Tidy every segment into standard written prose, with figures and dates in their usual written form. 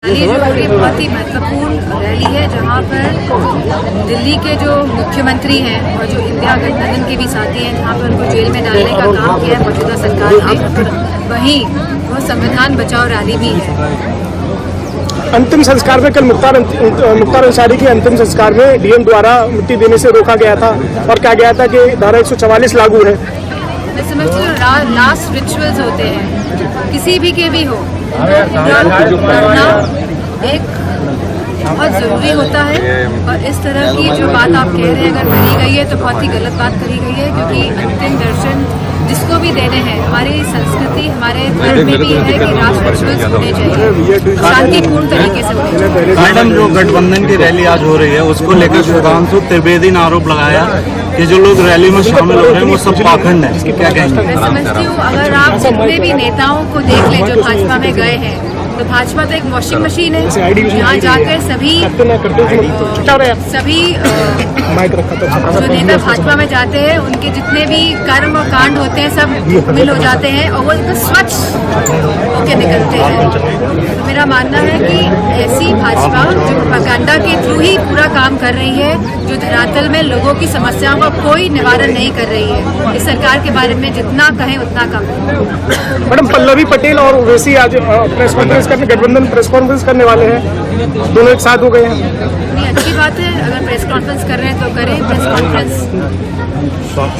Rally बहुत ही महत्वपूर्ण rally है, जहां पर दिल्ली के जो मुख्यमंत्री हैं और जो इंदिरा गठबंधन के भी साथी हैं, जहां पर उनको जेल में डालने का काम किया है मौजूदा सरकार ने, वहीं वो संविधान बचाओ रैली भी है। अंतिम संस्कार में कल मुख्तार अंसारी के अंतिम संस्कार में डीएम द्वारा मिट्टी देने से रोका गया था और कहा गया था कि धारा 144 लागू है। मैं समझती हूँ लास्ट रिचुअल्स होते हैं किसी भी के भी हो, करना एक बहुत ज़रूरी होता है। और इस तरह की जो बात आप कह रहे हैं अगर करी गई है तो बहुत ही गलत बात करी गई है, क्योंकि अंतिम दर्शन जिसको भी देने हैं, हमारी संस्कृति हमारे धर्म में भी है कि राष्ट्र रिचुअल्स होने चाहिए, शांतिपूर्ण तरीके से होने चाहिए। मैडम, जो गठबंधन की रैली आज हो रही है उसको लेकर सुधांशु त्रिवेदी ने आरोप लगाया कि जो लोग रैली में शामिल हो रहे हैं वो सब पाखंड है, क्या कहेंगे? मैं समझती हूँ अगर आप जितने भी नेताओं को देख लें जो भाजपा में गए हैं, तो भाजपा तो एक वॉशिंग मशीन है, यहाँ जाकर सभी जो नेता भाजपा में जाते हैं उनके जितने भी कर्म और कांड होते हैं सब मिल हो जाते हैं और वो एकदम स्वच्छ होके निकलते हैं। तो मेरा मानना है कि ऐसी भाजपा जो प्रोपेगेंडा के थ्रू ही पूरा काम कर रही है, जो धरातल में लोगों की समस्याओं का कोई निवारण नहीं कर रही है, इस सरकार के बारे में जितना कहें उतना कम है। मैडम, पल्लवी पटेल और ओवैसी आज प्रेस कॉन्फ्रेंस करने, गठबंधन प्रेस कॉन्फ्रेंस करने वाले हैं, दोनों एक साथ हो गए हैं। नहीं, अच्छी बात है, अगर प्रेस कॉन्फ्रेंस कर रहे हैं तो करें प्रेस कॉन्फ्रेंस।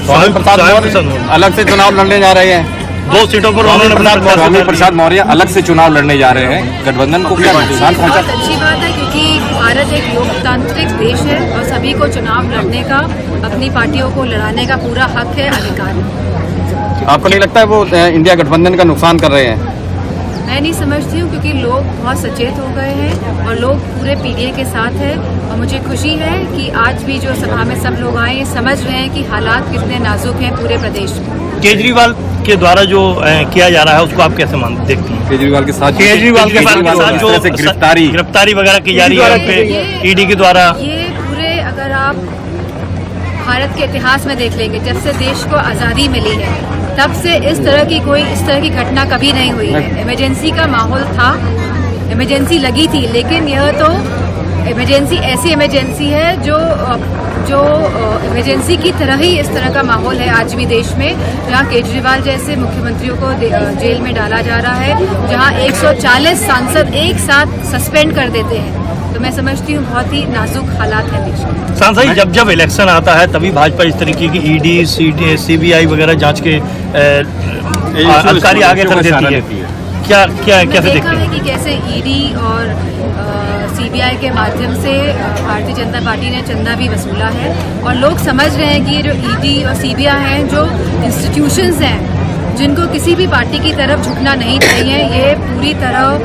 स्वामी प्रसाद मौर्य अलग से चुनाव लड़ने जा रहे हैं, 2 सीटों पर उन्होंने स्वामी प्रसाद मौर्य अलग से चुनाव लड़ने जा रहे हैं। गठबंधन को क्या नुकसान पहुंचा? बहुत अच्छी बात है, क्योंकि भारत एक लोकतांत्रिक देश है और सभी को चुनाव लड़ने का, अपनी पार्टियों को लड़ाने का पूरा हक है, अधिकार है। आपको नहीं लगता है वो इंडिया गठबंधन का नुकसान कर रहे हैं? मैं नहीं समझती हूँ, क्योंकि लोग बहुत सचेत हो गए हैं और लोग पूरे पीडीए के साथ हैं। और मुझे खुशी है कि आज भी जो सभा में सब लोग आए समझ रहे हैं कि हालात कितने नाजुक हैं पूरे प्रदेश में। केजरीवाल के द्वारा जो किया जा रहा है उसको आप कैसे देखती हैं? केजरीवाल के साथ जो गिरफ्तारी वगैरह की जा रही है ईडी के द्वारा, ये पूरे अगर आप भारत के इतिहास में देख लेंगे, जब से देश को आज़ादी मिली है तब से इस तरह की घटना कभी नहीं हुई है। इमरजेंसी का माहौल था, इमरजेंसी लगी थी, लेकिन यह तो इमरजेंसी ऐसी इमरजेंसी है जो इमरजेंसी की तरह ही इस तरह का माहौल है आज भी देश में, जहां केजरीवाल जैसे मुख्यमंत्रियों को जेल में डाला जा रहा है, जहां 140 सांसद एक साथ सस्पेंड कर देते हैं। तो मैं समझती हूँ बहुत ही नाजुक हालात है देश में। सांसद जब इलेक्शन आता है तभी भाजपा इस तरीके की ईडी, सीबीआई वगैरह जांच के अधिकारी आगे कर देती है। कैसे देखते हैं कि कैसे ईडी और सीबीआई के माध्यम से भारतीय जनता पार्टी ने चंदा भी वसूला है, और लोग समझ रहे हैं कि ये जो ईडी और सीबीआई हैं, जो इंस्टीट्यूशंस हैं जिनको किसी भी पार्टी की तरफ झुकना नहीं चाहिए, ये पूरी तरह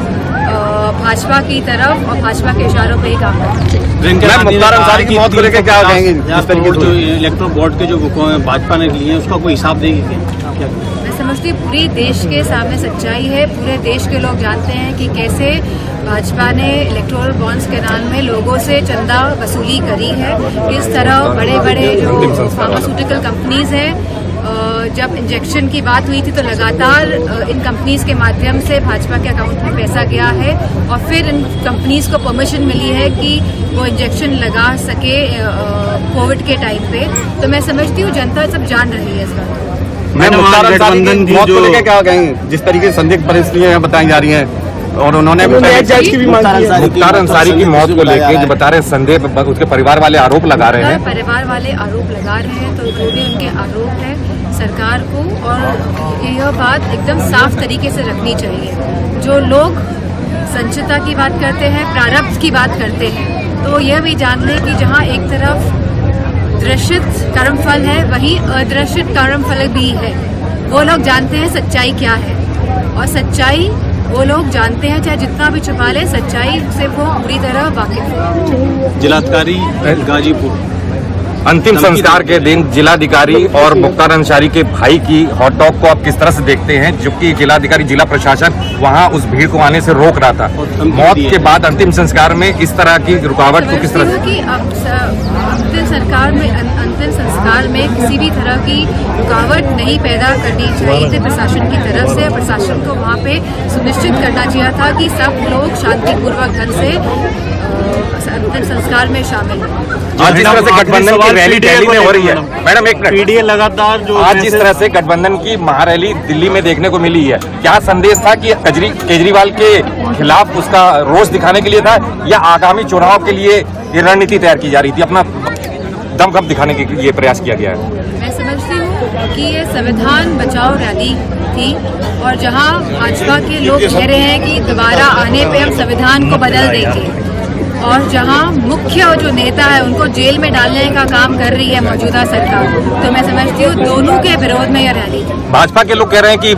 भाजपा की तरफ और भाजपा के इशारों पे ही काम करते हैं। मुख्तार अंसारी की मौत को लेकर क्या कहेंगे? जो इलेक्ट्रोल बोर्ड के जो भाजपा ने लिए उसका कोई हिसाब देगी क्या? मैं समझती हूँ पूरी देश के सामने सच्चाई है, पूरे देश के लोग जानते हैं कि कैसे भाजपा ने इलेक्टोरल बॉन्ड्स के नाम में लोगों से चंदा वसूली करी है। इस तरह बड़े बड़े जो फार्मास्यूटिकल कंपनीज हैं, जब इंजेक्शन की बात हुई थी तो लगातार इन कंपनीज के माध्यम से भाजपा के अकाउंट में पैसा गया है, और फिर इन कंपनीज को परमिशन मिली है कि वो इंजेक्शन लगा सके कोविड के टाइम पे। तो मैं समझती हूँ जनता सब जान रही है इस बात। मैं मुख्तार अंसारी की मौत को लेकर क्या कहेंगे? जिस तरीके से संदिग्ध परिस्थितियां बताई जा रही हैं और उन्होंने मुख्तार अंसारी की मौत को लेकर जो बता रहे हैं संदेह, उसके परिवार वाले आरोप लगा रहे हैं। परिवार वाले आरोप लगा रहे हैं तो जो भी उनके आरोप है सरकार को, और यह बात एकदम साफ तरीके से रखनी चाहिए। जो लोग संचिता की बात करते हैं, प्रारब्ध की बात करते हैं, तो यह भी जान लें कि जहाँ एक तरफ दृश्यत कर्मफल है, वहीं अदृश्यत कर्मफल भी है। वो लोग जानते हैं सच्चाई क्या है, और सच्चाई वो लोग जानते हैं, चाहे जितना भी छुपा ले, सच्चाई से वो पूरी तरह वाकिफ है। जिलाधिकारी गाजीपुर अंतिम संस्कार के दिन जिलाधिकारी और मुख्तार अंसारी के भाई की हॉट टॉक को आप किस तरह से देखते हैं, जो कि जिलाधिकारी, जिला प्रशासन वहां उस भीड़ को आने से रोक रहा था? मौत के बाद अंतिम संस्कार में इस तरह की रुकावट को किस तरह से? कि अब सरकार में अंतिम संस्कार में किसी भी तरह की रुकावट नहीं पैदा करनी चाहिए थी प्रशासन की तरफ से। प्रशासन को वहाँ पे सुनिश्चित करना चाहिए था कि सब लोग शांतिपूर्वक ढंग से अंतिम संस्कार में शामिल हैं। आज जिस तरह से गठबंधन की रैली दिल्ली में हो रही है, मैडम एक मिनट, पीडीए लगातार जो आज जिस तरह से गठबंधन की महारैली दिल्ली में देखने को मिली है, क्या संदेश था कि केजरीवाल के खिलाफ उसका रोष दिखाने के लिए था, या आगामी चुनाव के लिए ये रणनीति तैयार की जा रही थी, अपना दमखम दिखाने के लिए प्रयास किया गया है? मैं समझती हूँ कि ये संविधान बचाओ रैली थी, और जहाँ भाजपा के लोग कह रहे हैं कि दोबारा आने पे हम संविधान को बदल देंगे, और जहां मुख्य जो नेता है उनको जेल में डालने का काम कर रही है मौजूदा सरकार, तो मैं समझती हूँ दोनों के विरोध में यह रैली थी। भाजपा के लोग कह रहे हैं कि